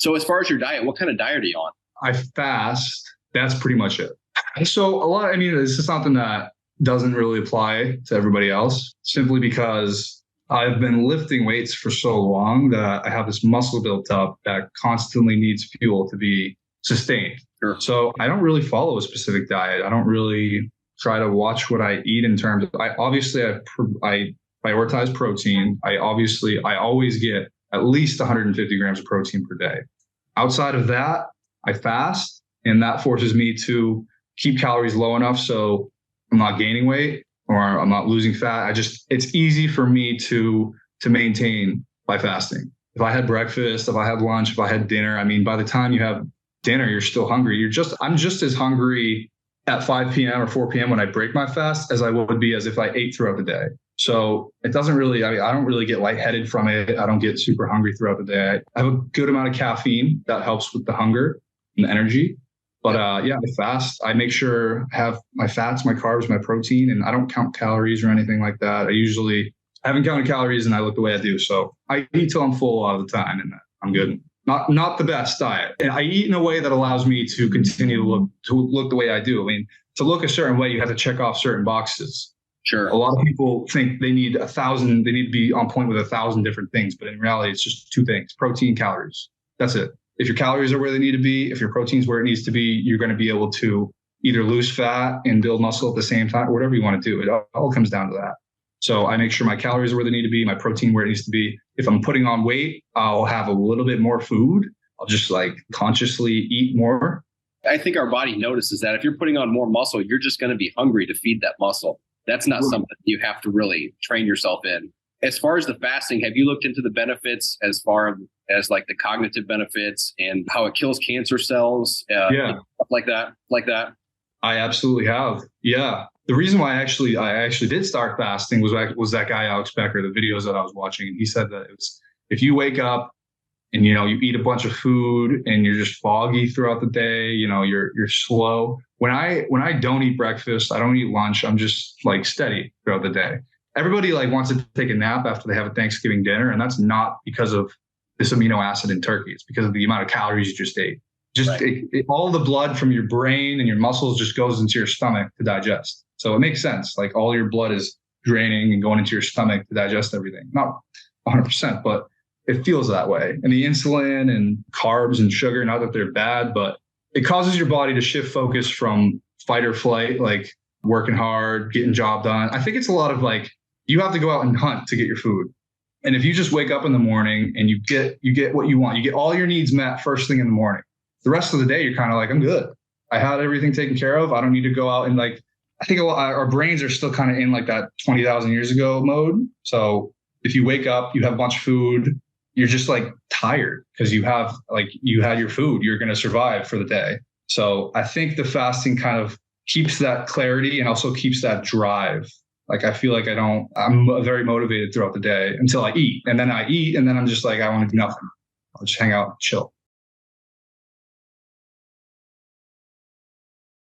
So as far as your diet, what kind of diet are you on? I fast. That's pretty much it. So I mean, this is something that doesn't really apply to everybody else simply because I've been lifting weights for so long that I have this muscle built up that constantly needs fuel to be sustained. Sure. So I don't really follow a specific diet. I don't really try to watch what I eat in terms of, I prioritize protein. I always get at least 150 grams of protein per day. Outside of that, I fast, and that forces me to keep calories low enough so I'm not gaining weight or I'm not losing fat. It's easy for me to maintain by fasting. If I had breakfast, if I had lunch, if I had dinner, I mean, by the time you have dinner, you're still hungry. I'm just as hungry at 5 p.m. or 4 p.m. when I break my fast as I would be as if I ate throughout the day. So it doesn't really, I don't really get lightheaded from it. I don't get super hungry throughout the day. I have a good amount of caffeine that helps with the hunger and the energy. But I fast. I make sure I have my fats, my carbs, my protein, and I don't count calories or anything like that. I haven't counted calories and I look the way I do. So I eat till I'm full a lot of the time and I'm good. Not the best diet. And I eat in a way that allows me to continue to look the way I do. I mean, to look a certain way, you have to check off certain boxes. Sure. A lot of people think they need they need to be on point with 1,000 different things. But in reality, it's just 2 things: protein, calories. That's it. If your calories are where they need to be, if your protein's where it needs to be, you're going to be able to either lose fat and build muscle at the same time, or whatever you want to do. It all comes down to that. So I make sure my calories are where they need to be, my protein where it needs to be. If I'm putting on weight, I'll have a little bit more food. I'll just consciously eat more. I think our body notices that if you're putting on more muscle, you're just going to be hungry to feed that muscle. That's not something you have to really train yourself in. As far as the fasting, have you looked into the benefits as far as the cognitive benefits and how it kills cancer cells? Stuff like that. I absolutely have. Yeah. The reason why I actually did start fasting was that guy, Alex Becker, the videos that I was watching. And he said that it was, if you wake up and, you eat a bunch of food and you're just foggy throughout the day, you're slow. When I don't eat breakfast, I don't eat lunch. I'm just steady throughout the day. Everybody wants to take a nap after they have a Thanksgiving dinner. And that's not because of this amino acid in turkey. It's because of the amount of calories you just ate. All the blood from your brain and your muscles just goes into your stomach to digest. So it makes sense. All your blood is draining and going into your stomach to digest everything. Not 100%, but it feels that way. And the insulin and carbs and sugar, not that they're bad, but it causes your body to shift focus from fight or flight, working hard, getting job done. I think it's a lot of you have to go out and hunt to get your food. And if you just wake up in the morning and you get what you want, you get all your needs met first thing in the morning. The rest of the day, you're kind of I'm good. I had everything taken care of. I don't need to go out and I think our brains are still kind of in that 20,000 years ago mode. So if you wake up, you have a bunch of food, you're just tired because you had your food, you're going to survive for the day. So I think the fasting kind of keeps that clarity and also keeps that drive. I feel I'm very motivated throughout the day until I eat. And then I eat and then I'm just I want to do nothing. I'll just hang out and chill.